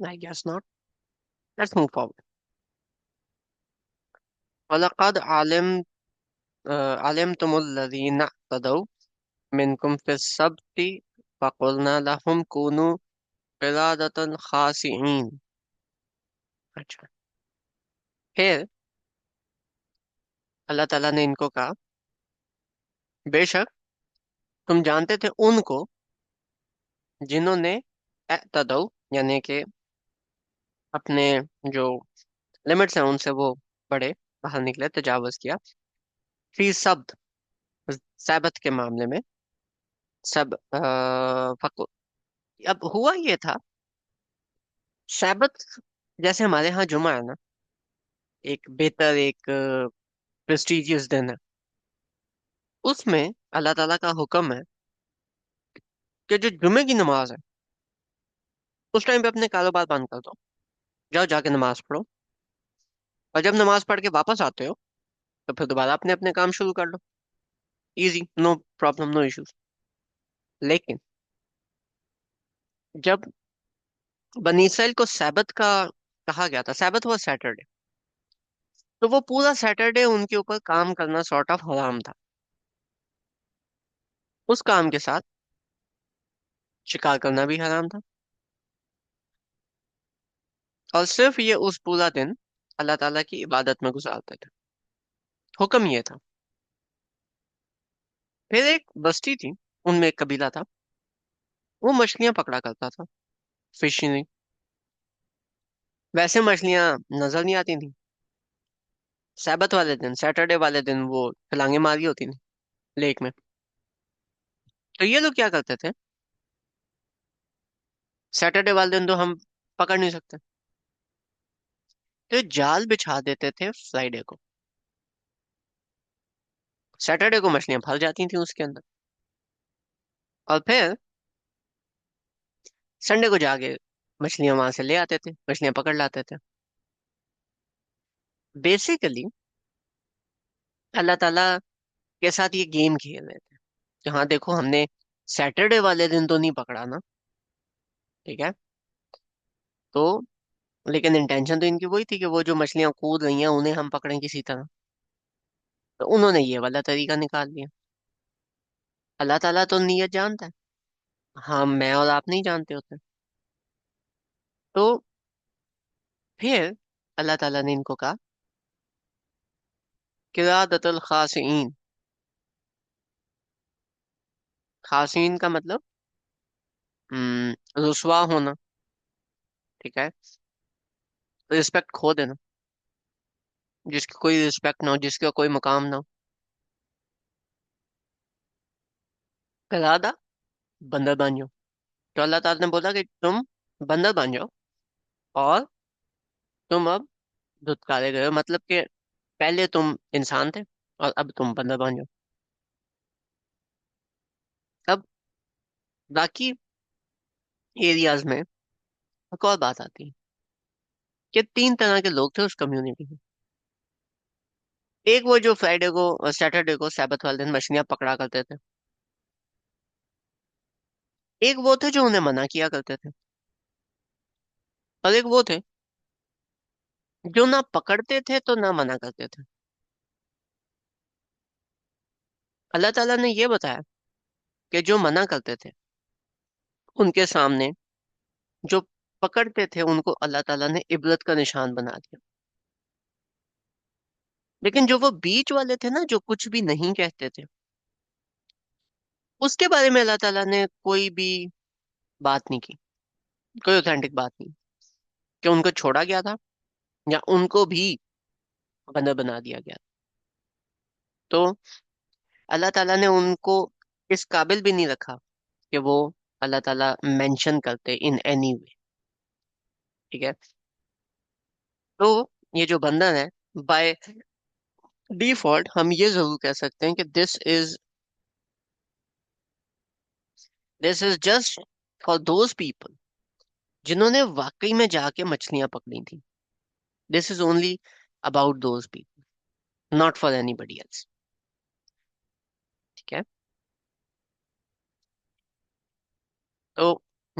I guess not. Let's move forward. وَلَقَدْ عَلِمْتُمُ الَّذِينَ اعْتَدَوْا مِنْكُمْ فِي السَّبْتِ فَقُلْنَا لَهُمْ كُونُوا قِرَادَةً خَاسِئِينَ. اچھا، پھر اللہ تعالیٰ نے ان کو کہا بے شک تم جانتے تھے ان کو جنہوں نے اعتدوا یعنی کہ اپنے جو لمٹس ہیں ان سے وہ بڑے باہر نکلے، تجاوز کیا، فی سبت، سبت کے معاملے میں، سب اب ہوا یہ تھا، سبت جیسے ہمارے ہاں جمعہ ہے نا، ایک بہتر، ایک پریسٹیجیس دن ہے، اس میں اللہ تعالیٰ کا حکم ہے کہ جو جمعے کی نماز ہے اس ٹائم پہ اپنے کاروبار بند کر دو، جاؤ جا کے نماز پڑھو، اور جب نماز پڑھ کے واپس آتے ہو تو پھر دوبارہ اپنے اپنے کام شروع کر لو، ایزی، نو پرابلم، نو ایشوز۔ لیکن جب بنی اسرائیل کو سبت کا کہا گیا تھا، سبت ہوا سیٹرڈے، تو وہ پورا سیٹرڈے ان کے اوپر کام کرنا سارٹ آف حرام تھا، اس کام کے ساتھ شکار کرنا بھی حرام تھا، اور صرف یہ اس پورا دن اللہ تعالیٰ کی عبادت میں گزارتے تھے، حکم یہ تھا۔ پھر ایک بستی تھی، ان میں ایک قبیلہ تھا، وہ مچھلیاں پکڑا کرتا تھا، فشنگ، ویسے مچھلیاں نظر نہیں آتی تھیں، سبت والے دن، سیٹرڈے والے دن وہ چھلانگیں ماری ہوتی تھیں لیک میں، تو یہ لوگ کیا کرتے تھے، سیٹرڈے والے دن تو ہم پکڑ نہیں سکتے، تو یہ جال بچھا دیتے تھے فرائیڈے کو، سیٹرڈے کو مچھلیاں پھل جاتی تھیں اس کے اندر، اور پھر سنڈے کو جا کے مچھلیاں وہاں سے لے آتے تھے، مچھلیاں پکڑ لاتے تھے۔ بیسیکلی اللہ تعالیٰ کے ساتھ یہ گیم کھیل رہے تھے کہ ہاں دیکھو ہم نے سیٹرڈے والے دن تو نہیں پکڑا نا، ٹھیک ہے، تو لیکن انٹینشن تو ان کی وہی تھی کہ وہ جو مچھلیاں کود رہی ہیں انہیں ہم پکڑیں کسی طرح، تو انہوں نے یہ والا طریقہ نکال لیا۔ اللہ تعالیٰ تو نیت جانتا ہے، ہم میں اور آپ نہیں جانتے ہوتے، تو پھر اللہ تعالیٰ نے ان کو کہا قرادۃ الخاسئین، خاسئین کا مطلب رسوا ہونا، ٹھیک ہے، رسپیکٹ کھو دینا، جس کی کوئی رسپیکٹ نہ ہو، جس کا کوئی مقام نہ ہو، قرادہ، بندر بن جاؤ، تو اللہ تعالیٰ نے بولا کہ تم بندر بن جاؤ، اور تم اب دھتکارے گئے ہو، مطلب کہ پہلے تم انسان تھے اور اب تم بندر بن جاؤ۔ اب باقی ایریاز میں ایک اور بات آتی ہے کہ تین طرح کے لوگ تھے اس کمیونٹی میں، ایک وہ جو فرائیڈے کو اور سیٹرڈے کو سبت والے دن مچھلیاں پکڑا کرتے تھے، ایک وہ تھے جو انہیں منع کیا کرتے تھے، اور ایک وہ تھے جو نہ پکڑتے تھے تو نہ منع کرتے تھے۔ اللہ تعالیٰ نے یہ بتایا کہ جو منع کرتے تھے ان کے سامنے، جو پکڑتے تھے ان کو اللہ تعالیٰ نے عبرت کا نشان بنا دیا، لیکن جو وہ بیچ والے تھے نا، جو کچھ بھی نہیں کہتے تھے، اس کے بارے میں اللہ تعالیٰ نے کوئی بھی بات نہیں کی، کوئی اوتھینٹک بات نہیں کہ ان کو چھوڑا گیا تھا یا ان کو بھی بندر بنا دیا گیا تھا۔ تو اللہ تعالیٰ نے ان کو اس قابل بھی نہیں رکھا کہ وہ اللہ تعالیٰ مینشن کرتے ان اینی وے، ٹھیک ہے، تو یہ جو بندر ہے، بائی ڈیفالٹ ہم یہ ضرور کہہ سکتے ہیں کہ this is just for those people جنہوں نے واقعی میں جا کے مچھلیاں پکڑی تھیں، this is only about those people, not for anybody else, ٹھیک ہے، تو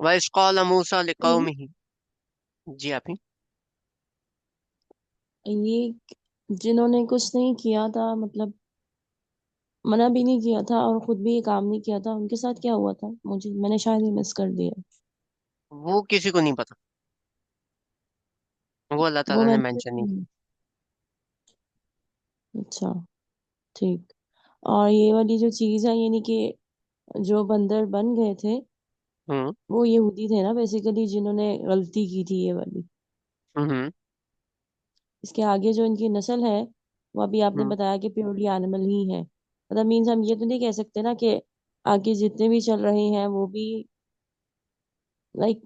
وَإِذْ قَالَ مُوسَى یہ لِقَوْمِهِ، جی آپ ہی۔ یہ جنہوں نے کچھ نہیں کیا تھا، مطلب منع بھی نہیں کیا تھا اور خود بھی یہ کام نہیں کیا تھا، ان کے ساتھ کیا ہوا تھا؟ میں نے شاید ہی مس کر دیا۔ وہ کسی کو نہیں پتا، وہ اللہ وہ تعالیٰ نے مینشن نہیں میں اچھا، ٹھیک۔ اور یہ والی جو چیز ہے، یعنی کہ جو بندر بن گئے تھے کی۔ وہ یہودی تھے نا بیسیکلی، جنہوں نے غلطی کی تھی یہ والی۔ ہوں اس کے آگے جو ان کی نسل ہے وہ ابھی آپ نے ہوں بتایا کہ پیورلی اینیمل ہی ہے، مطلب مینز ہم یہ تو نہیں کہہ سکتے نا کہ آگے جتنے بھی چل رہے ہیں وہ بھی لائک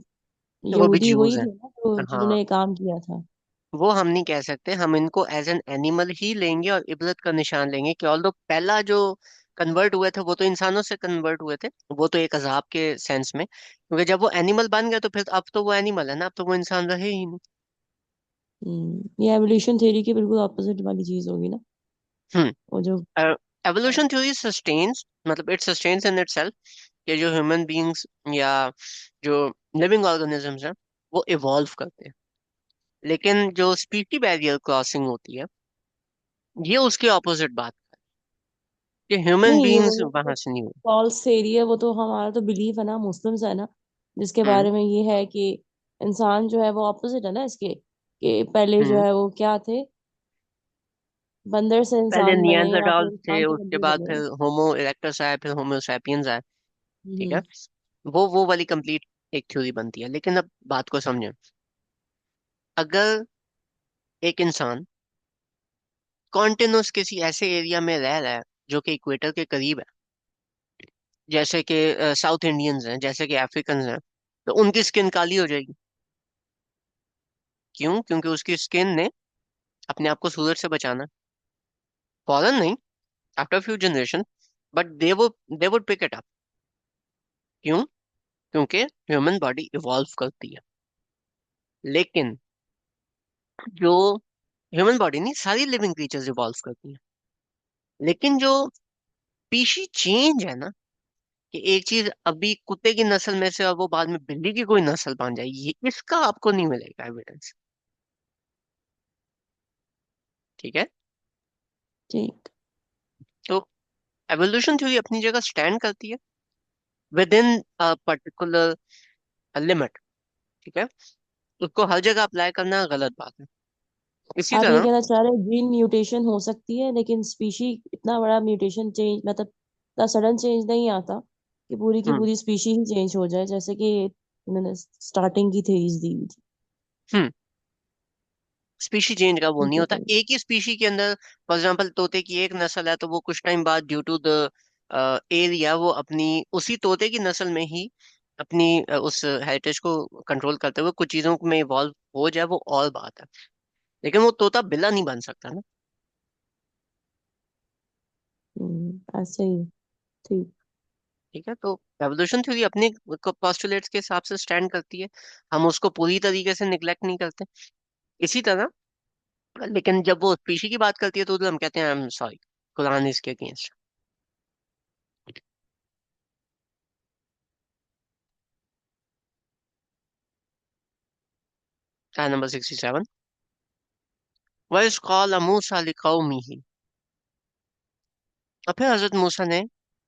وہ بھی یہودی وہی جیوز ہیں۔ تھے نا جو جنہوں ہاں، نے یہ کام کیا تھا۔ وہ ہم نہیں کہہ سکتے، ہم ان کو ایز این اینیمل ہی لیں گے اور عبرت کا نشان لیں گے کہ آل دو پہلا جو کنورٹ ہوئے تھے وہ تو انسانوں سے کنورٹ ہوئے تھے، وہ تو ایک عذاب کے سینس میں، کیونکہ جب وہ اینیمل بن گئے تو پھر اب تو وہ اینیمل ہے نا، اب تو وہ انسان رہے ہی یہ ایولیوشن تھیوری کی بالکل اپوزٹ والی چیز ہوگی نا، نہیں۔ وہ جو ایوولوشن تھیوری سسٹینز، مطلب اٹ سسٹینز ان اٹ سیلف، کہ جو ہیومن بینگز یا جو لیونگ آرگنزمز ہیں وہ ایوالو کرتے ہیں، لیکن جو اسپیٹی بیریئر کراسنگ ہوتی ہے یہ اس کے اپوزٹ بات کہ ہیومن نہیں، بینگز وہاں سے نہیں ہوئے۔ فالس تھیری ہے وہ تو، ہمارا تو بلیف ہے نا، مسلمز ہے نا جس کے ہوں بارے میں یہ ہے کہ انسان جو ہے وہ اپوزٹ ہے نا اس کے، کہ پہلے جو ہوں ہے وہ کیا تھے، بندر سے پہلے انسان بنے یا پھر نیانڈرٹالز تھے، انسان سے اس کے بندر بعد بنے۔ پھر ہومو اریکٹس آئے، پھر ہومو سیپینز آئے، ٹھیک ہے، ہوں وہ والی کمپلیٹ ایک تھیوری بنتی ہے، لیکن اب بات کو سمجھیں، اگر ایک انسان کانٹینوس کسی ایسے ایریا میں رہ رہا ہے جو کہ اکویٹر کے قریب ہے، جیسے کہ ساؤتھ انڈینز ہیں، جیسے کہ افریقنز ہیں، تو ان کی اسکن کالی ہو جائے گی، کیوں؟ کیونکہ اس کی اسکن نے اپنے آپ کو سورج سے بچانا، فوراً نہیں، after few generation, but they would pick it up, کیوں؟ کیونکہ ہیومن باڈی ایوالو کرتی ہے، لیکن جو ہیومن باڈی نہیں، ساری لیونگ کریچرز ایوالو کرتی ہیں، لیکن جو پیشی چینج ہے نا، کہ ایک چیز ابھی کتے کی نسل میں سے اور وہ بعد میں بلی کی کوئی نسل بن جائے، یہ اس کا آپ کو نہیں ملے گا ایویڈنس، ٹھیک ہے؟ ٹھیک۔ تو ایوولوشن تھیوری اپنی جگہ سٹینڈ کرتی ہے ود ان پرٹیکولر لمٹ، ٹھیک ہے، اس کو ہر جگہ اپلائی کرنا غلط بات ہے، اسی آپ یہ طرح کہنا چاہ رہے ہیں جین میوٹیشن ہو سکتی ہے لیکن اسپیشی اتنا بڑا میوٹیشن چینج، مطلب اتنا سڈن چینج نہیں آتا کہ پوری کی ہم پوری اسپیشی ہی چینج ہو جائے، جیسے کہ انہوں نے اسٹارٹنگ کی تھیریز دی ہوئی تھی۔ ہم اسپیشی چینج کا وہ ٹھیک نہیں ہے ہوتا، چلو۔ ایک ہی اسپیشی کے اندر، فار ایگزامپل طوطے کی ایک نسل ہے تو وہ کچھ ٹائم بعد ڈیو ٹو دا ایریا وہ اپنی اسی طوطے کی نسل میں ہی اپنی اس ہیریٹیج کو کنٹرول کرتے ہوئے کچھ چیزوں میں ایوالو ہو جائے، وہ اور بات ہے، لیکن وہ طوطا بلا نہیں بن سکتا نا، ایسے ہی، ٹھیک۔ ٹھیک ہے؟ تو ایوولوشن تھیوری اپنے پاسٹولیٹس کے حساب سے سٹینڈ کرتی ہے، ہم اس کو پوری طریقے سے نگلیکٹ نہیں کرتے، اسی طرح لیکن جب وہ اسپیشی کی بات کرتی ہے تو ہم کہتے ہیں آئی ایم سوری، قرآن اس کے اگینسٹ۔ آیت نمبر 67، وَإِذْ قَالَ مُوسَىٰ لِقَوْمِهِ، اور پھر حضرت موسیٰ نے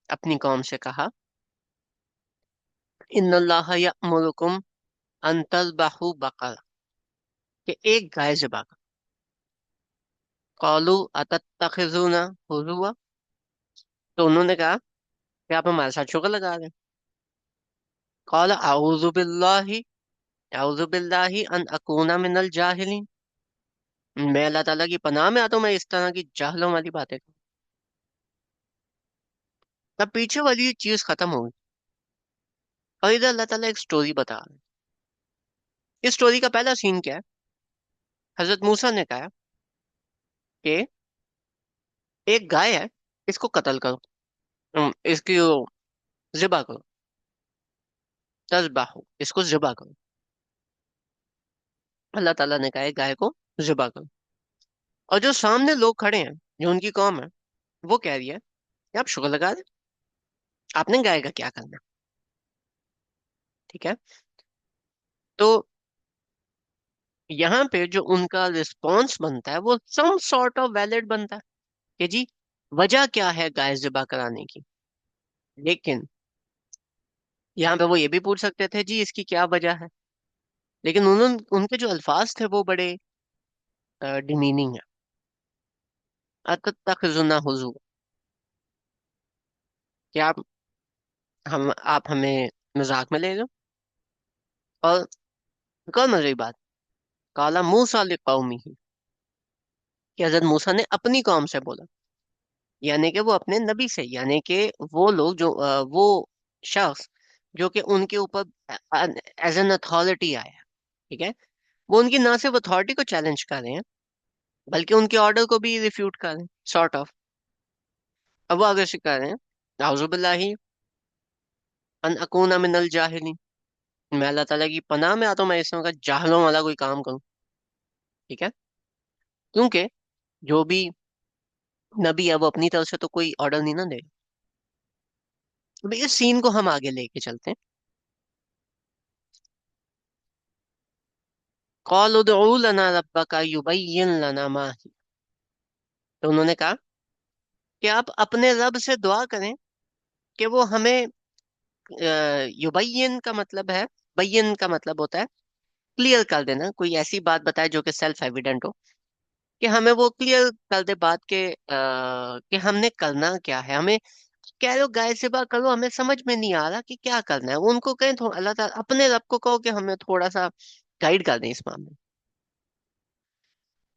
اپنی قوم سے کہا، ان اللہ یأمرکم ان تذبحوا بقرہ، کہ ایک گائے ذبح کرو، قالوا اتتخذونا ہزوا، تو انہوں نے کہا کہ آپ ہمارے ساتھ شغل لگا رہے ہیں، قال اعوذ باللہ ان اکون من الجاہلین، میں اللہ تعالیٰ کی پناہ میں آتا ہوں میں اس طرح کی جاہلوں والی باتیں کروں۔ تب پیچھے والی چیز ختم ہو گئی اور ادھر اللہ تعالیٰ ایک سٹوری بتا رہا ہے۔ اس سٹوری کا پہلا سین کیا ہے؟ حضرت موسیٰ نے کہا کہ ایک گائے ہے، اس کو قتل کرو، اس کی ذبح کرو، تذبحو، اس کو ذبح کرو، اللہ تعالیٰ نے کہا ہے گائے کو ذبح کرو، اور جو سامنے لوگ کھڑے ہیں جو ان کی قوم ہے وہ کہہ رہی ہے کہ آپ شکر لگا دیں، آپ نے گائے کا کیا کرنا، ٹھیک ہے. تو یہاں پہ جو ان کا رسپانس بنتا ہے وہ سم سارٹ آف ویلڈ بنتا ہے کہ جی وجہ کیا ہے گائے ذبح کرانے کی. لیکن یہاں پہ وہ یہ بھی پوچھ سکتے تھے جی اس کی کیا وجہ ہے. لیکن ان کے جو الفاظ تھے وہ بڑے ڈیمیننگ ہے. اتتخذنا حضو کہ آپ ہمیں مذاق میں لے لو. اور کون مزے کی بات، کالا موسیٰ لقومی، کہ حضرت موسیٰ نے اپنی قوم سے بولا، یعنی کہ وہ اپنے نبی سے، یعنی کہ وہ لوگ جو وہ شخص جو کہ ان کے اوپر ایز این اتھارٹی آیا ہے. ٹھیک ہے. وہ ان کی نہ صرف اتھارٹی کو چیلنج کر رہے ہیں بلکہ ان کے آرڈر کو بھی ریفیوٹ کر رہے ہیں سارٹ آف. اب وہ آگے سے کر رہے ہیں اعوذ باللہ ان اکون من الجاہلین، میں اللہ تعالیٰ کی پناہ میں آتا ہوں میں اس طرح کا جاہلوں والا کوئی کام کروں. ٹھیک ہے. کیونکہ جو بھی نبی ہے وہ اپنی طرف سے تو کوئی آرڈر نہیں نہ دے. اب اس سین کو ہم آگے لے کے چلتے ہیں. قالوا ادعوا لنا ربك يبين لنا ما هي، تو انہوں نے کہا کہ آپ اپنے رب سے دعا کریں کہ وہ ہمیں یبین کا مطلب ہے، بین کا مطلب ہوتا ہے کلیئر کر دینا، کوئی ایسی بات بتائے جو کہ سیلف ایویڈنٹ ہو، کہ ہمیں وہ کلیئر کر دے بات کہ ہم نے کرنا کیا ہے. ہمیں کہہ لو گائے سے بات کرو، ہمیں سمجھ میں نہیں آ رہا کہ کیا کرنا ہے. وہ ان کو کہیں اللہ تعالیٰ اپنے رب کو کہو کہ ہمیں تھوڑا سا گائیڈ کر دیں اس معاملے میں.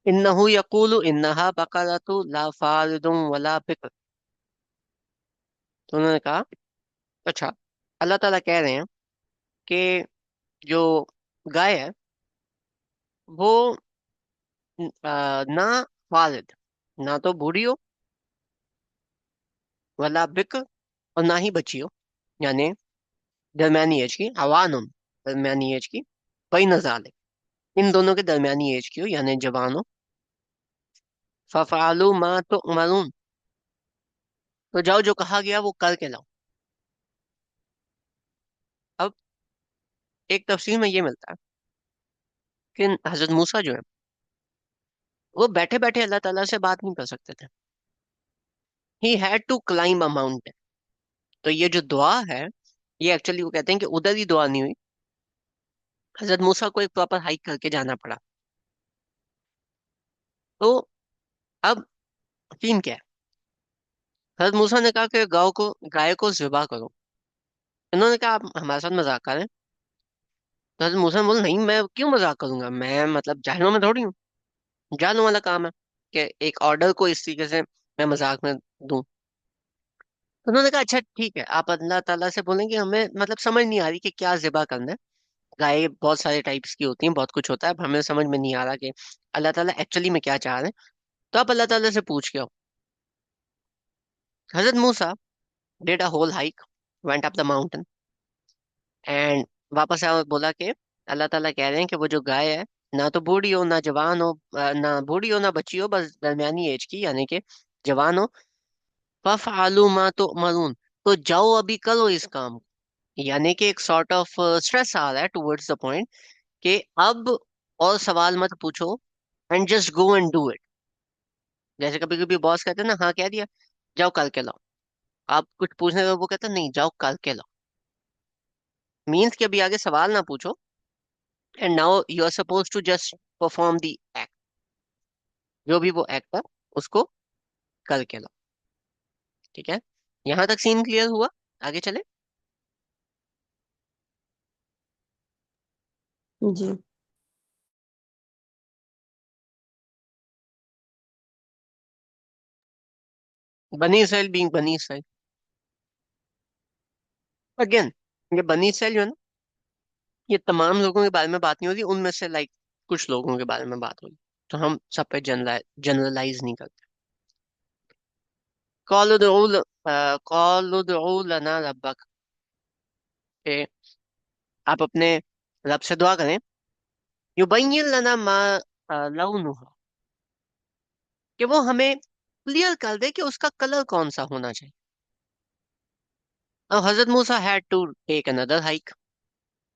انہو یقول انہا بقرۃ لا فارض ولا بکر، تو انہوں نے کہا اچھا اللہ تعالیٰ کہہ رہے ہیں کہ جو گائے ہے وہ نہ والد، نہ تو بوڑھی ہو، ولا بکر، اور نہ ہی بچی ہو، یعنی درمیانی ایج کی، عوان، درمیانی ایج کی، بین ذالک، ان دونوں کے درمیانی ایج کی ہو یعنی جوان ہو. ففعلوا ما تؤمرون، تو جاؤ جو کہا گیا وہ کر کے لاؤ. اب ایک تفسیر میں یہ ملتا ہے کہ حضرت موسیٰ جو ہے وہ بیٹھے بیٹھے اللہ تعالیٰ سے بات نہیں کر سکتے تھے. He had to climb a mountain. تو یہ جو دعا ہے یہ ایکچولی وہ کہتے ہیں کہ ادھر ہی دعا نہیں ہوئی، حضرت موسیٰ کو ایک پراپر ہائیک کر کے جانا پڑا. تو اب تین کیا ہے، حضرت موسیٰ نے کہا کہ گائے کو ذبح کرو. انہوں نے کہا آپ ہمارے ساتھ مذاق کریں. تو حضرت موسیٰ نے بولا نہیں میں کیوں مذاق کروں گا، میں مطلب جاہلوں میں تھوڑی ہوں، جاہلوں والا کام ہے کہ ایک آرڈر کو اس طریقے سے میں مذاق میں دوں. تو انہوں نے کہا اچھا ٹھیک ہے آپ اللہ تعالیٰ سے بولیں کہ ہمیں مطلب سمجھ نہیں آ رہی کہ کیا ذبح کرنا ہے. گائے بہت سارے ٹائپس کی ہوتی ہیں، بہت کچھ ہوتا ہے، اب ہمیں سمجھ میں نہیں آ رہا کہ اللہ تعالیٰ ایکچولی میں کیا چاہ رہے ہیں. تو آپ اللہ تعالیٰ سے پوچھ کے آؤ. حضرت Musa did a whole hike, went up the mountain, and واپس آیا اور بولا کہ اللہ تعالیٰ کہہ رہے ہیں کہ وہ جو گائے ہے نہ تو بوڑھی ہو نہ جوان ہو، نہ بوڑھی ہو نہ بچی ہو، بس درمیانی ایج کی یعنی کہ جوان ہو. فَافْعَلُوا مَا تُؤْمَرُونَ، تو جاؤ ابھی کرو اس کام کو. یعنی کہ ایک سارٹ آف اسٹریس آ رہا ہے ٹورڈز دا پوائنٹ کہ اب اور سوال مت پوچھو and just go and do it. جیسے کبھی کبھی باس کہتے ہیں نا ہاں کہہ دیا جاؤ کر کے لاؤ، آپ کچھ پوچھنے کا وہ کہتے ہیں نہیں جاؤ کر کے لاؤ. مینس کہ ابھی آگے سوال نہ پوچھو and now you are supposed to just perform the act, جو بھی وہ ایکٹ ہے اس کو کر کے لاؤ. ٹھیک ہے. یہاں تک سین کلیئر ہوا. آگے چلے. جی بنی اسرائیل بینگ بنی اسرائیل، اگین یہ بنی اسرائیل جو ہے نا یہ تمام لوگوں کے بارے میں بات نہیں ہوتی، ان میں سے لائک کچھ لوگوں کے بارے میں بات ہوگی، تو ہم سب پہ جنرلائز نہیں کرتے. قالوا ادعوا لنا ربک، کہ آپ اپنے رب سے دعا کریں، یبین لنا ما لونها، کہ وہ ہمیں کلیئر کر دے کہ اس کا کلر کون سا ہونا چاہیے. اب حضرت موسیٰ had to take another hike.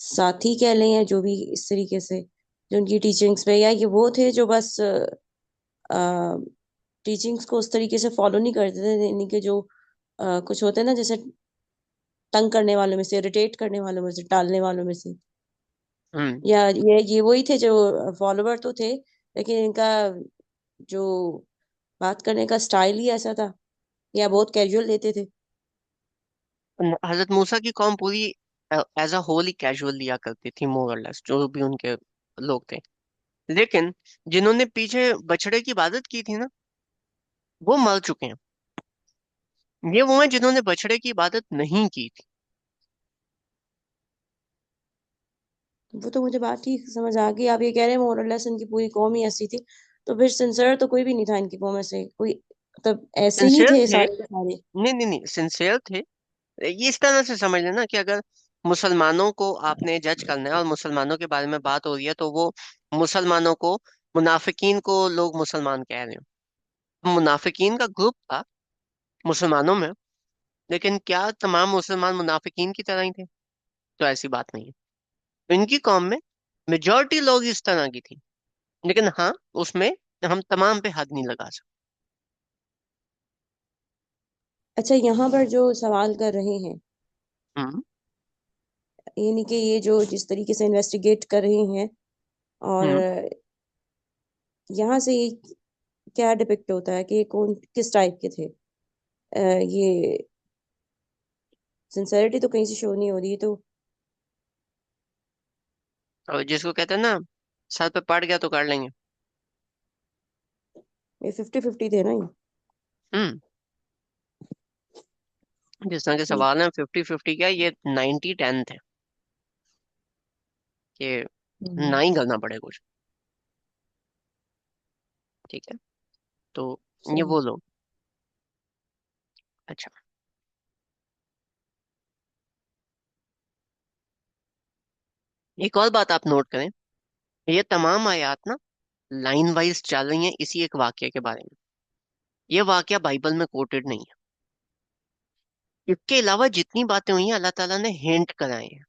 ساتھی کہہ لیں یا جو بھی اس طریقے سے، جو ان کی ٹیچنگس پہ، یا یہ وہ تھے جو بس ٹیچنگس کو اس طریقے سے فالو نہیں کرتے تھے، یعنی کہ جو کچھ ہوتے ہیں نا جیسے تنگ کرنے والوں میں سے، اریٹیٹ کرنے والوں میں سے، ٹالنے والوں میں سے، ہوں یا یہ وہی تھے جو فالوور تو تھے لیکن ان کا جو بات کرنے کا سٹائل ہی ایسا تھا، یا بہت کیجول لیتے تھے؟ حضرت موسیٰ کی قوم پوری ایز اے ہول ہی کیجول لیا کرتی تھی، مور اور لیس، جو بھی ان کے لوگ تھے. لیکن جنہوں نے پیچھے بچڑے کی عبادت کی تھی نا، وہ مر چکے ہیں. یہ وہ ہیں جنہوں نے بچڑے کی عبادت نہیں کی تھی. وہ تو مجھے بات ٹھیک سمجھ آ گئی، آپ یہ کہہ رہے ہیں مور لیس ان کی پوری قوم ہی ایسی تھی، تو پھر سنسر تو کوئی بھی نہیں تھا ان کی قوم میں سے کوئی، مطلب ایسے ہی سنسیئر تھے تھے. سارے کے سارے؟ نہیں نہیں نہیں، سنسیئر تھے. یہ اس طرح سے سمجھ لینا کہ اگر مسلمانوں کو آپ نے جج کرنا ہے اور مسلمانوں کے بارے میں بات ہو رہی ہے، تو وہ مسلمانوں کو، منافقین کو لوگ مسلمان کہہ رہے ہیں. منافقین کا گروپ تھا مسلمانوں میں، لیکن کیا تمام مسلمان منافقین کی طرح ہی تھے؟ تو ایسی بات نہیں ہے. ان کی قوم میں میجورٹی لوگ اس طرح کی تھی، لیکن ہاں، اس میں ہم تمام پہ حد نہیں لگا سکتے. اچھا، یہاں پر جو سوال کر رہے ہیں، ہوں یعنی کہ یہ جو جس طریقے سے انویسٹیگیٹ کر رہے ہیں، اور ہوں یہاں سے یہ کیا ڈپکٹ ہوتا ہے کہ یہ کون کس ٹائپ کے تھے؟ یہ سنسیئرٹی تو کہیں سے شو نہیں ہو رہی، تو اور جس کو کہتے ہیں نا، سر پہ پڑ گیا تو کر لیں گے. یہ 50-50 تھے نا یہ؟ ہوں جس طرح کے یہ سوال ہیں 50-50 کیا، یہ 90-10 تھے کہ ہم، نہ ہی کرنا پڑے کچھ. ٹھیک ہے، تو یہ صحیح. وہ لوگ. اچھا، ایک اور بات آپ نوٹ کریں. یہ تمام آیات نا لائن وائز چل رہی ہیں اسی ایک واقعے کے بارے میں. یہ واقعہ بائبل میں کوٹڈ نہیں ہے. اس کے علاوہ جتنی باتیں ہوئی ہیں اللہ تعالیٰ نے ہینٹ کرائے ہیں،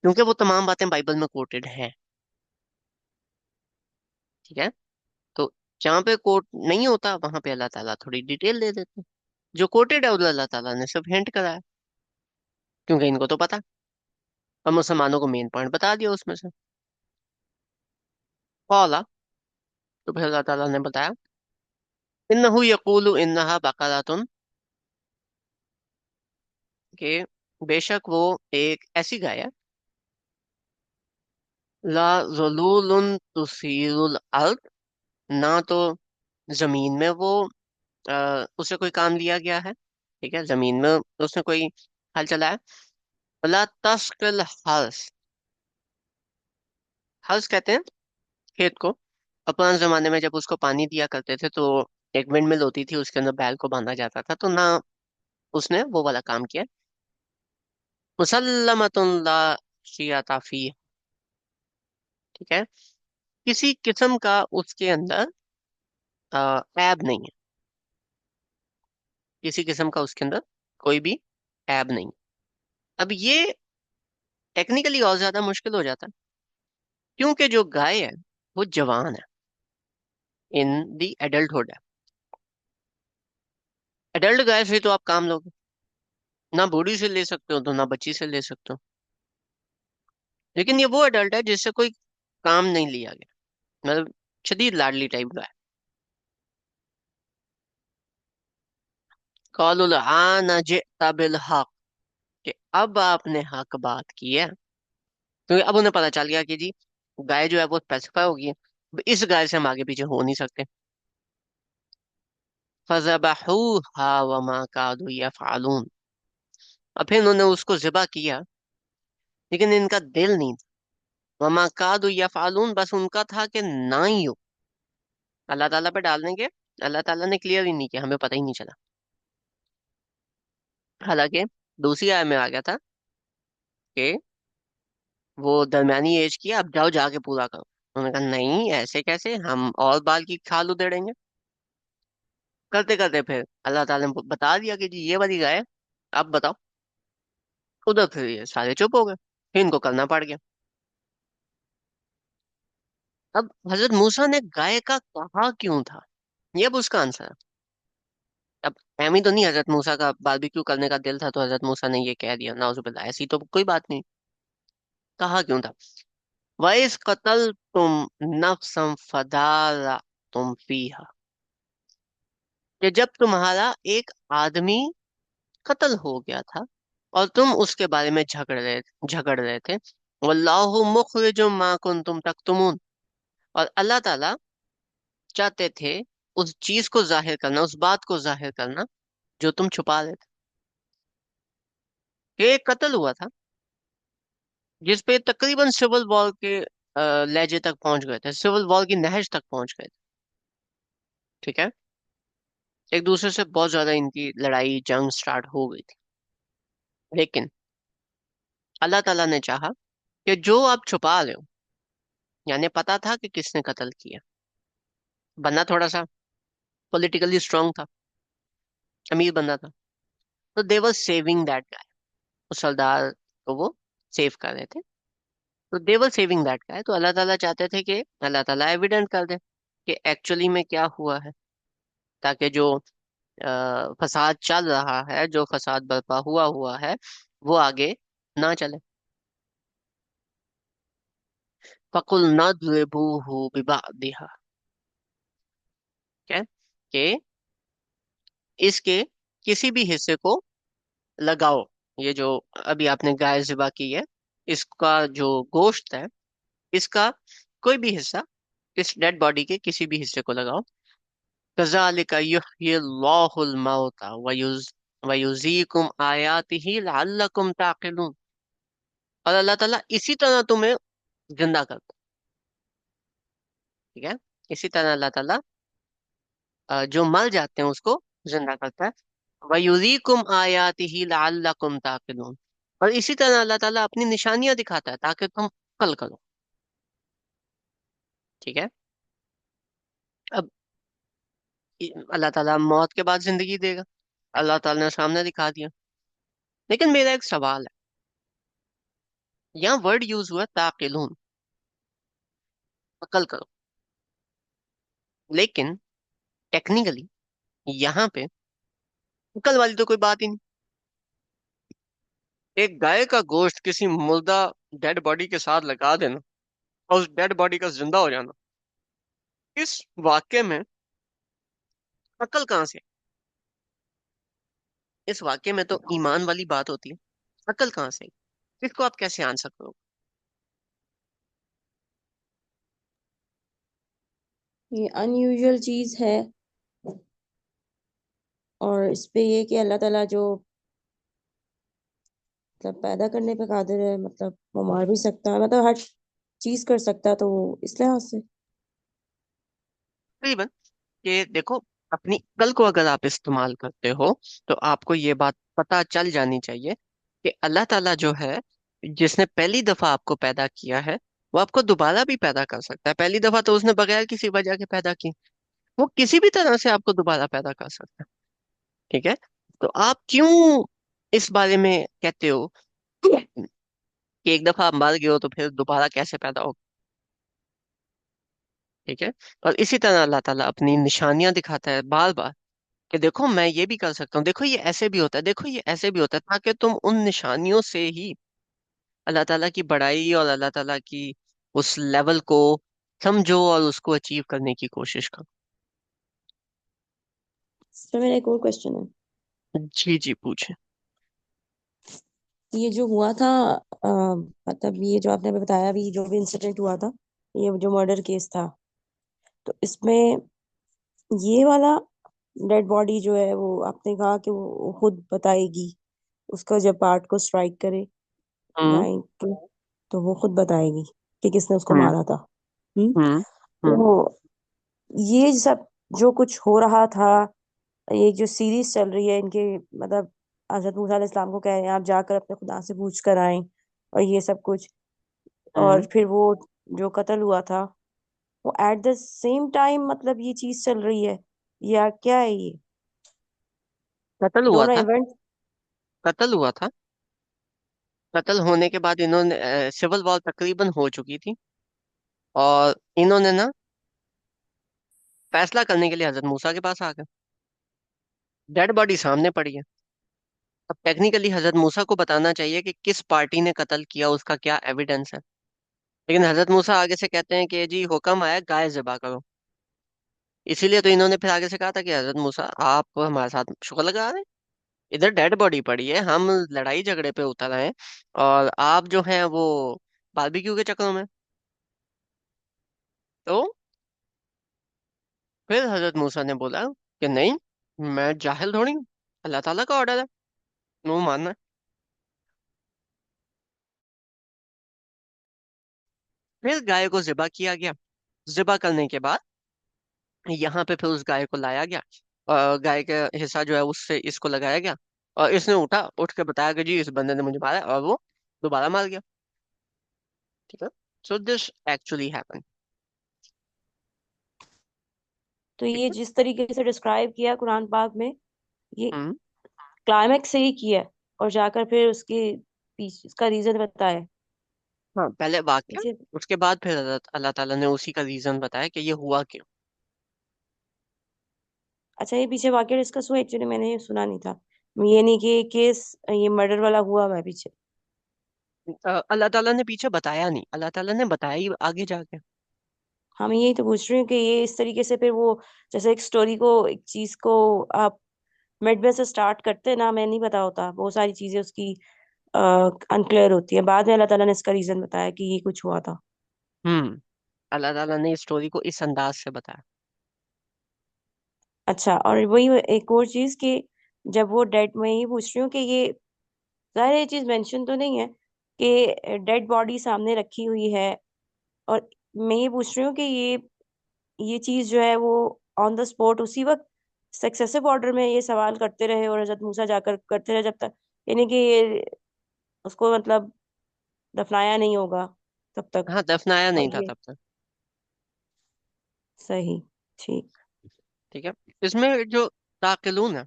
کیونکہ وہ تمام باتیں بائبل میں کوٹڈ ہیں. ٹھیک ہے، تو جہاں پہ کوٹ نہیں ہوتا وہاں پہ اللہ تعالیٰ تھوڑی ڈیٹیل دے دیتے ہیں. جو کوٹڈ ہے ادھر اللہ تعالیٰ نے سب ہینٹ کرایا، کیونکہ ان کو تو پتا، اور مسلمانوں کو مین پوائنٹ بتا دیا اس میں سے. قالا، تو پھر اللہ تعالیٰ نے بتایا انہو یقول انہا بقراتن، کہ بے شک وہ ایک ایسی گائے ہے، لا ذلول تثیر الارض، نہ تو زمین میں وہ اسے کوئی کام لیا گیا ہے. ٹھیک ہے، زمین میں اس نے کوئی حل چلایا. ولا تسقل الحرث، حرث کہتے ہیں کھیت کو. اور پرانے زمانے میں جب اس کو پانی دیا کرتے تھے تو ایک ونڈ مل ہوتی تھی، اس کے اندر بیل کو باندھا جاتا تھا، تو نہ اس نے وہ والا کام کیا. مسلمۃ لا شیاۃ فیہ، ٹھیک ہے، کسی قسم کا اس کے اندر عیب نہیں ہے. کسی قسم کا اس کے اندر کوئی بھی عیب نہیں. اب یہ ٹیکنیکلی اور زیادہ مشکل ہو جاتا ہے، کیونکہ جو گائے ہے وہ جوان ہے، ان دی ایڈلٹہڈ ہے. ایڈلٹ گائے سے تو آپ کام لوگے، نہ بوڑھی سے لے سکتے ہو تو نہ بچی سے لے سکتے ہو. لیکن یہ وہ ایڈلٹ ہے جس سے کوئی کام نہیں لیا گیا، مطلب شدید لاڈلی ٹائپ گائے. قالوا الآن جئت بالحق، کہ اب آپ نے حق بات کی ہے. کیونکہ اب انہیں پتا چل گیا کہ جی گائے جو ہے وہ اسپیسیفائی ہوگی ہے، اب اس گائے سے ہم آگے پیچھے ہو نہیں سکتے. فَذَبَحُوهَا وَمَا كَادُوا يَفْعَلُونَ، اور پھر انہوں نے اس کو ذبح کیا، لیکن ان کا دل نہیں تھا. وَمَا كَادُوا يَفْعَلُونَ، بس ان کا تھا کہ نہ ہی ہو. اللہ تعالیٰ پہ ڈالنے کے اللہ تعالیٰ نے کلیئر ہی نہیں کیا، ہمیں پتہ ہی نہیں چلا. حالانکہ دوسری آیت میں آ گیا تھا کہ وہ درمیانی ایج کی ہے، اب جاؤ جا کے پورا کرو. انہوں نے کہا نہیں، ایسے کیسے، ہم اور بال کی کھال ادھیڑیں گے. کرتے کرتے پھر اللہ تعالیٰ نے بتا دیا کہ جی یہ والی گائے، اب بتاؤ. ادھر پھر یہ سارے چپ ہو گئے. پھر ان کو کرنا پڑ گیا. اب حضرت موسیٰ نے گائے کا کہا کیوں تھا، یہ اب اس کا آنسر ہے. اب اہمی تو نہیں حضرت موسیٰ کا باربیکیو کرنے کا دل تھا تو حضرت موسیٰ نے یہ کہہ دیا، نعوذ باللہ، ایسی تو کوئی بات نہیں. کہا کیوں تھا؟ وَإِذْ قَتَلْتُمْ نَفْسًا فَدَارَأْتُمْ فِيهَا، کہ جب تمہارا ایک آدمی قتل ہو گیا تھا اور تم اس کے بارے میں جھگڑ رہے تھے. واللہ مخرج ما کنتم تکتمون، اور اللہ تعالیٰ چاہتے تھے اس چیز کو ظاہر کرنا، اس بات کو ظاہر کرنا جو تم چھپا رہے تھے. کہ ایک قتل ہوا تھا جس پہ تقریباً سول وار کے لہجے تک پہنچ گئے تھے، سول وار کی نہج تک پہنچ گئے تھے. ٹھیک ہے، ایک دوسرے سے بہت زیادہ ان کی لڑائی جنگ سٹارٹ ہو گئی تھی. لیکن اللہ تعالیٰ نے چاہا کہ جو آپ چھپا رہے ہو، یعنی پتا تھا کہ کس نے قتل کیا، بندہ تھوڑا سا پولیٹیکلی اسٹرانگ تھا، امیر بندہ تھا، تو دے ور سیونگ دیٹ گائے، اس سردار کو وہ سیو کر رہے تھے. تو دے ور سیونگ دیٹ گائے، تو اللہ تعالیٰ چاہتے تھے کہ اللہ تعالیٰ ایویڈنٹ کر دے کہ ایکچولی میں کیا ہوا ہے، تاکہ جو فساد چل رہا ہے، جو فساد برپا ہوا ہے، وہ آگے نہ چلے. فَقُلْنَا اضْرِبُوهُ بِبَعْضِهَا، کیا کہ اس کے کسی بھی حصے کو لگاؤ. یہ جو ابھی آپ نے گائے ذبح کی ہے، اس کا جو گوشت ہے، اس کا کوئی بھی حصہ اس ڈیڈ باڈی کے کسی بھی حصے کو لگاؤ. كَذَلِكَ يُحْيِي اللَّهُ الْمَوْتَى وَيُرِيكُمْ آيَاتِهِ لَعَلَّكُمْ تَعْقِلُونَ، اور اللہ تعالیٰ اسی طرح تمہیں زندہ کرتا ہے. ٹھیک ہے، اسی طرح اللہ تعالیٰ جو مر جاتے ہیں اس کو زندہ کرتا ہے. وَيُرِيكُمْ آيَاتِهِ لَعَلَّكُمْ تَعْقِلُونَ، اور اسی طرح اللہ تعالیٰ اپنی نشانیاں دکھاتا ہے تاکہ تم عقل کرو. ٹھیک ہے، اب اللہ تعالیٰ موت کے بعد زندگی دے گا، اللہ تعالیٰ نے سامنے دکھا دیا. لیکن میرا ایک سوال ہے، یہاں ورڈ یوز ہوا تاقلون، عقل کرو، لیکن ٹیکنیکلی یہاں پہ عقل والی تو کوئی بات ہی نہیں. ایک گائے کا گوشت کسی مردہ ڈیڈ باڈی کے ساتھ لگا دینا اور اس ڈیڈ باڈی کا زندہ ہو جانا، اس واقعے میں عقل کہاں سے؟ اس واقعے میں تو ایمان والی بات ہوتی ہے، عقل کہاں سے؟ اس کو آپ کیسے آن سکتے ہو؟ یہ ان یوزول چیز ہے، اور اس پہ یہ کہ اللہ تعالیٰ جو مطلب پیدا کرنے پہ قادر ہے، مطلب وہ مار بھی سکتا ہے، مطلب ہر چیز کر سکتا ہے، تو وہ اس لحاظ سے تقریباً کہ دیکھو، اپنی عقل کو اگر آپ استعمال کرتے ہو تو آپ کو یہ بات پتا چل جانی چاہیے کہ اللہ تعالیٰ جو ہے، جس نے پہلی دفعہ آپ کو پیدا کیا ہے، وہ آپ کو دوبارہ بھی پیدا کر سکتا ہے. پہلی دفعہ تو اس نے بغیر کسی وجہ کے پیدا کی، وہ کسی بھی طرح سے آپ کو دوبارہ پیدا کر سکتا ہے. ٹھیک ہے، تو آپ کیوں اس بارے میں کہتے ہو کہ ایک دفعہ آپ مر گئے ہو تو پھر دوبارہ کیسے پیدا ہو؟ ٹھیک ہے، اور اسی طرح اللہ تعالیٰ اپنی نشانیاں دکھاتا ہے بار بار کہ دیکھو میں یہ بھی کر سکتا ہوں، دیکھو یہ ایسے بھی ہوتا ہے، دیکھو یہ ایسے بھی ہوتا ہے، تاکہ تم ان نشانیوں سے ہی اللہ تعالیٰ کی بڑائی اور اللہ تعالیٰ کی اس لیول کو سمجھو اور اس کو اچیو کرنے کی کوشش کرو. اس پہ میرا ایک اور کوشچن ہے. جی جی پوچھیں. یہ جو ہوا تھا، مطلب یہ جو آپ نے بتایا بھی، جو بھی انسیڈنٹ ہوا تھا، یہ جو مرڈر کیس تھا، تو اس میں یہ والا ڈیڈ باڈی جو ہے، وہ آپ نے کہا کہ وہ خود بتائے گی، اس کا جب پارٹ کو اسٹرائک کرے ہوں گائے کے، تو وہ خود بتائے گی کہ کس نے اس کو ہوں مارا تھا. ہم؟ ہوں ہوں تو یہ سب جو کچھ ہو رہا تھا، یہ جو سیریز چل رہی ہے ان کے، مطلب حضرت موسیٰ علیہ السلام کو کہہ رہے ہیں آپ جا کر اپنے خدا سے پوچھ کر آئیں، اور یہ سب کچھ، اور ہوں پھر وہ جو قتل ہوا تھا، وہ ایٹ دا سیم ٹائم مطلب یہ چیز چل رہی ہے، یا کیا ہے یہ قتل ہوا دونوں تھا، ایونٹ؟ قتل ہوا تھا. قتل ہونے کے بعد انہوں نے سول وار تقریباً ہو چکی تھی، اور انہوں نے نا فیصلہ کرنے کے لیے حضرت موسیٰ کے پاس آ گئے، ڈیڈ باڈی سامنے پڑی ہے، اب ٹیکنیکلی حضرت موسیٰ کو بتانا چاہیے کہ کس پارٹی نے قتل کیا، اس کا کیا ایویڈنس ہے، لیکن حضرت موسیٰ آگے سے کہتے ہیں کہ جی حکم آیا گائے ذبح کرو، اسی لیے تو انہوں نے پھر آگے سے کہا تھا کہ حضرت موسیٰ آپ ہمارے ساتھ شغل لگا رہے ہیں، ادھر ڈیڈ باڈی پڑی ہے، ہم لڑائی جھگڑے پہ اتر آئے ہیں، اور آپ جو ہیں وہ باربیکیو کے چکروں میں. تو پھر حضرت موسیٰ نے بولا کہ نہیں، میں جاہل تھوڑی ہوں، اللہ تعالیٰ کا آرڈر ہے، وہ ماننا ہے. پھر گائے کو ذبح کیا گیا، ذبح کرنے کے بعد یہاں پہ پھر اس گائے کو لایا گیا، اور گائے کا حصہ جو ہے اس سے اس کو لگایا گیا، اور اس نے اٹھ کے بتایا کہ جی اس بندے نے مجھے مارا ہے، اور وہ دوبارہ مار گیا. ٹھیک ہے، سو دس ایکچولی ہیپن. تو ٹھیک یہ ہے. جس طریقے سے ڈسکرائب کیا قرآن پاک میں، یہ ہوں. کلائمیکس سے ہی کیا ہے، اور جا کر پھر اس کے پیچھے اس کا ریزن بتایا ہے ہاں پہلے واقعہ، پیچھے. اس کے بعد پھر حضرت اللہ تعالیٰ نے اسی کا ریزن بتایا کہ یہ ہوا کیوں. اچھا، یہ پیچھے واقعہ ڈسکس ہوا؟ ایکچولی میں نے یہ سنا نہیں تھا، یہ نہیں کہ یہ کیس یہ مرڈر والا ہوا ہوا ہے پیچھے. اللہ تعالیٰ نے پیچھے بتایا نہیں، اللہ تعالیٰ نے بتایا ہی آگے جا کے. ہاں میں یہی تو پوچھ رہی ہوں کہ یہ اس طریقے سے پھر وہ جیسے ایک سٹوری کو، ایک چیز کو آپ مڈ میں سے سٹارٹ کرتے ہیں نا، ہمیں نہیں پتا ہوتا بہت ساری چیزیں اس کی انکلیئر ہوتی ہیں، بعد میں اللہ تعالیٰ نے اس کا ریزن بتایا کہ یہ کچھ ہوا تھا. ہوں. اللہ تعالیٰ نے اسٹوری کو اس انداز سے بتایا. اچھا، اور وہی ایک اور چیز کہ جب وہ ڈیڈ، میں یہ پوچھ رہی ہوں کہ یہ ظاہر یہ چیز مینشن تو نہیں ہے کہ ڈیڈ باڈی سامنے رکھی ہوئی ہے، اور میں یہ پوچھ رہی ہوں کہ یہ چیز جو ہے وہ آن دا اسپوٹ اسی وقت سکسیسو آرڈر میں یہ سوال کرتے رہے اور حضرت موسیٰ جا کر کرتے رہے جب تک، یعنی کہ یہ اس کو مطلب دفنایا نہیں ہوگا تب تک. ہاں دفنایا اور نہیں تھا یہ تب تک. صحیح، ٹھیک. ٹھیک ہے. اس میں جو تعقلون ہے،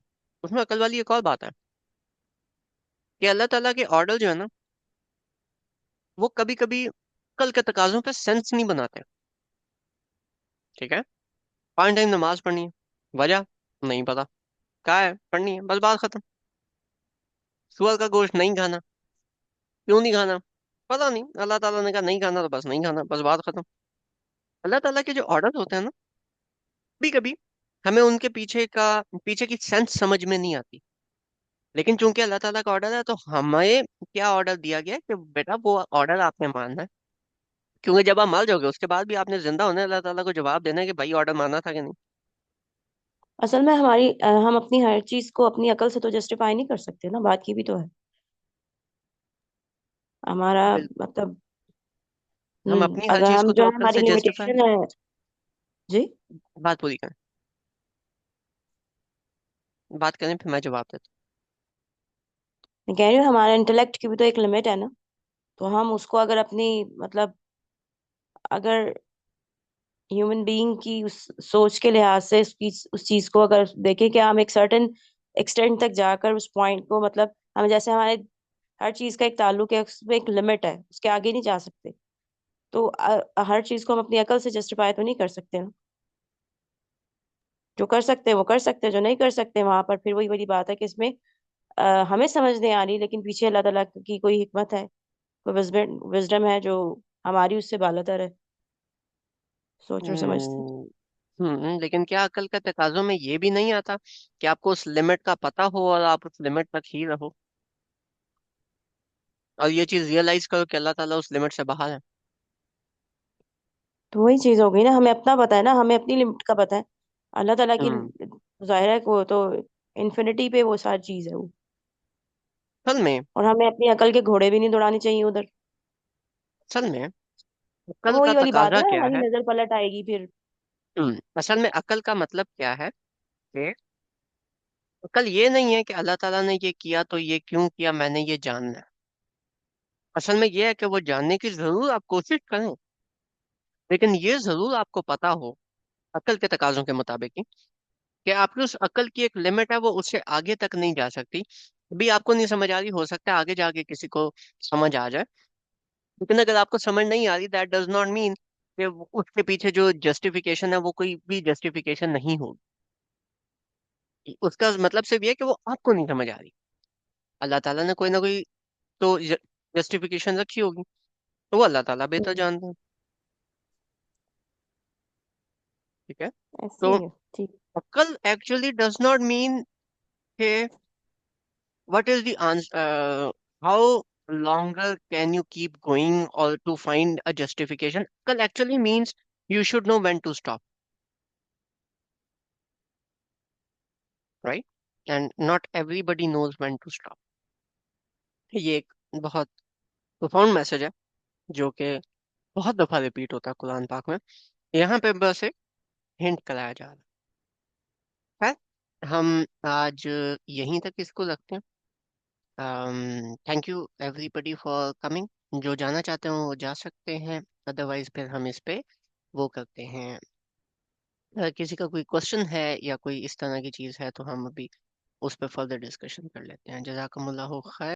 اس میں عقل والی ایک اور بات ہے کہ اللہ تعالیٰ کے آرڈر جو ہے نا، وہ کبھی کبھی عقل کے تقاضوں پہ سینس نہیں بناتے. ٹھیک ہے، پانچ ٹائم نماز پڑھنی ہے، وجہ نہیں پتا، کہا ہے پڑھنی ہے، بس بات ختم. سور کا گوشت نہیں کھانا، کیوں نہیں کھانا، پتا نہیں، اللہ تعالیٰ نے کہا نہیں کھانا تو بس نہیں کھانا، بس بات ختم. اللہ تعالیٰ کے جو آرڈر ہوتے ہیں نا، کبھی کبھی ہمیں ان کے پیچھے کی سینس سمجھ میں نہیں آتی، لیکن چونکہ اللہ تعالیٰ کا آرڈر ہے تو ہمیں کیا آرڈر دیا گیا ہے کہ بیٹا وہ آرڈر آپ نے ماننا ہے، کیونکہ جب آپ مار جاؤ گے اس کے بعد بھی آپ نے زندہ ہونا ہے، اللہ تعالیٰ کو جواب دینا ہے کہ بھائی آرڈر ماننا تھا کہ نہیں. اصل میں ہم اپنی ہر چیز کو اپنی عقل سے تو جسٹیفائی نہیں کر سکتے نا، بات کی بھی تو ہے ہمارا بالکل. مطلب. ہم اپنی ہر اگر چیز ہم کو جو تو ہے عقل ہماری سے جسٹیفائی، لمیٹیشن ہے. جی، بات پوری کریں، بات کریں پھر میں جواب دیتا میں کہہ رہی ہوں ہمارے انٹلیکٹ کی بھی تو ایک لمٹ ہے نا، تو ہم اس کو اگر اپنی مطلب اگر ہیومن بینگ کی اس سوچ کے لحاظ سے اس چیز کو اگر دیکھیں کہ ہم ایک سرٹن ایکسٹینٹ تک جا کر اس پوائنٹ کو مطلب ہم جیسے ہمارے ہر چیز کا ایک تعلق ہے، اس میں ایک لمٹ ہے، اس کے آگے نہیں جا سکتے، تو ہر چیز کو ہم اپنی عقل سے جسٹیفائی تو نہیں کر سکتے نا. جو کر سکتے ہیں وہ کر سکتے ہیں، جو نہیں کر سکتے وہاں پر پھر وہی بڑی بات ہے کہ اس میں ہمیں سمجھ نہیں آ رہی، لیکن پیچھے اللہ تعالیٰ کی کوئی حکمت ہے، کوئی وزڈم ہے جو ہماری اس سے بالاتر ہے سوچ اور سمجھ سے. ہوں. لیکن کیا عقل کا تقاضوں میں یہ بھی نہیں آتا کہ آپ کو اس لمٹ کا پتہ ہو اور آپ اس لمٹ تک ہی رہو، اور یہ چیز ریئلائز کرو کہ اللہ تعالیٰ اس لمٹ سے باہر ہے. تو وہی چیز ہو گئی نا، ہمیں اپنا پتا ہے نا، ہمیں اپنی لمٹ کا پتا ہے. اللہ تعالیٰ کی ہوں. ظاہر ہے کہ وہ تو انفینٹی پہ وہ ساری چیز ہے وہ، اصل میں اور ہمیں اپنی عقل کے گھوڑے بھی نہیں دوڑانے چاہیے ادھر. اصل میں اب عقل کا وہی والی بات تقاضا ہے نا، کیا ہماری ہے. نظر پلٹ آئے گی پھر. اصل میں عقل کا مطلب کیا ہے کہ عقل یہ نہیں ہے کہ اللہ تعالیٰ نے یہ کیا تو یہ کیوں کیا میں نے یہ جاننا ہے. اصل میں یہ ہے کہ وہ جاننے کی ضرور آپ کوشش کریں، لیکن یہ ضرور آپ کو پتا ہو عقل کے تقاضوں کے مطابق ہی کہ آپ کی اس عقل کی ایک لمٹ ہے، وہ اس سے آگے تک نہیں جا سکتی، ابھی آپ کو نہیں سمجھ آ رہی، ہو سکتا ہے آگے جا کے کسی کو سمجھ آ جائے، لیکن اگر آپ کو سمجھ نہیں آ رہی دیٹ ڈز ناٹ مین کہ اس کے پیچھے جو جسٹیفیکیشن ہے وہ کوئی بھی جسٹیفیکیشن نہیں ہوگی. اس کا مطلب صرف یہ ہے کہ وہ آپ کو نہیں سمجھ آ رہی. اللہ تعالیٰ نے کوئی نہ کوئی تو جسٹیفیکیشن رکھی ہوگی، تو وہ اللہ تعالیٰ بہتر ہوں، جانتے ہیں. ٹھیک ہے. ایسے تو ہی ہے. ٹھیک. عقل ایکچولی ڈز ناٹ مین کہ what is the answer? How longer can you keep going or to find a justification? Well, actually means you should know when to stop, right? And not everybody knows when to stop. یہ ایک بہت profound message ہے جو کہ بہت دفعہ repeat ہوتا ہے قرآن پاک میں. یہاں پہ بس ایک ہنٹ کرایا جا رہا ہے. ہم آج یہیں تک اس کو رکھتے ہیں. Thank you everybody for coming. جو جانا چاہتے ہیں وہ جا سکتے ہیں، ادروائز پھر ہم اس پہ وہ کرتے ہیں. اگر کسی کا کوئی کوشچن ہے یا کوئی اس طرح کی چیز ہے تو ہم ابھی اس پہ فردر ڈسکشن کر لیتے ہیں. جزاکم اللہ خیر.